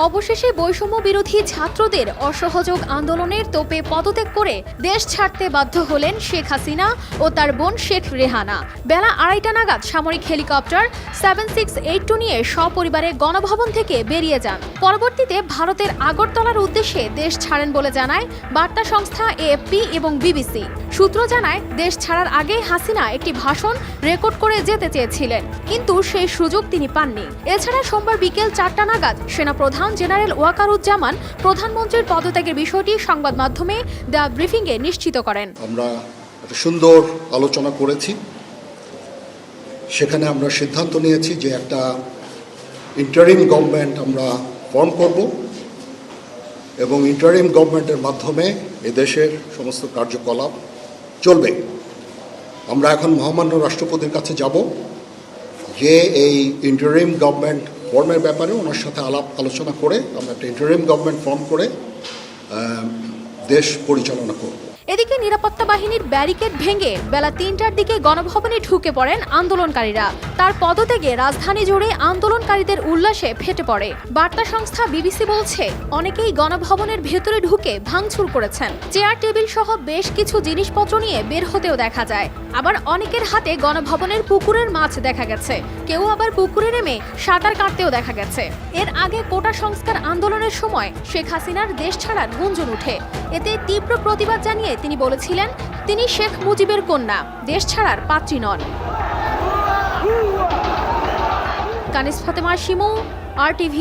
অবশেষে বৈষম্য বিরোধী ছাত্রদের অসহযোগ আন্দোলনের তোপে পদত্যাগ করে দেশ ছাড়তে বাধ্য হলেন শেখ হাসিনা ও তার বোন শেখ রেহানা। বেলা 2:30 নাগাদ সামরিক হেলিকপ্টার 7682 নিয়ে সপরিবারে গণভবন থেকে বেরিয়ে যান। পরবর্তীতে ভারতের আগরতলার উদ্দেশ্যে দেশ ছাড়েন বলে জানায় বার্তা সংস্থা এএফপি এবং বিবিসি। সূত্র জানায়, দেশ ছাড়ার আগে হাসিনা একটি ভাষণ রেকর্ড করে যেতে চেয়েছিলেন, কিন্তু সেই সুযোগ তিনি পাননি। এছাড়া সোমবার বিকেল 4টা নাগাদ সেনাপ্রধান জেনারেল ওয়াকারুজ্জামান প্রধানমন্ত্রীর পদত্যাগের বিষয়টি সংবাদ মাধ্যমে দ্য ব্রিফিংয়ে নিশ্চিত করেন। আমরা একটা সুন্দর আলোচনা করেছি। সেখানে আমরা সিদ্ধান্ত নিয়েছি যে একটা ইন্টারিম গভর্নমেন্ট আমরা ফর্ম করব এবং ইন্টারিম গভর্নমেন্টের মাধ্যমে এদেশের সমস্ত কার্যকলাপ চলবে। আমরা এখন মহামান্য রাষ্ট্রপতির কাছে যাব যে এই ইন্টারিম গভর্নমেন্ট ফর্মের ব্যাপারে ওনার সাথে আলাপ আলোচনা করে আমরা একটা ইন্টারিম গভর্নমেন্ট ফর্ম করে দেশ পরিচালনা করব। এদিকে নিরাপত্তা বাহিনীর ব্যারিকেড ভেঙে বেলা 3টার দিকে গণভবনে ঢুকে পড়েন আন্দোলনকারীরা। তার পদত্যাগে রাজধানী জুড়ে আন্দোলনকারীদের উল্লাসে ফেটে পড়ে। বার্তা সংস্থা বিবিসি বলছে, অনেকেই গণভবনের ভেতরে ঢুকে ভাঙচুর করেছেন। চেয়ার টেবিল সহ বেশ কিছু জিনিসপত্র নিয়ে বের হতেও দেখা যায়। আবার অনেকের হাতে গণভবনের পুকুরের মাছ দেখা গেছে। কেউ আবার পুকুরে নেমে সাঁতার কাটতেও দেখা গেছে। এর আগে কোটা সংস্কার আন্দোলনের সময় শেখ হাসিনার দেশ ছাড়ার গুঞ্জন উঠে। এতে তীব্র প্রতিবাদ জানিয়ে তিনি বলেছিলেন, তিনি শেখ মুজিবের কন্যা, দেশ ছাড়ার পাত্রী নন। কানিস ফাতেমা শিমু, RTV।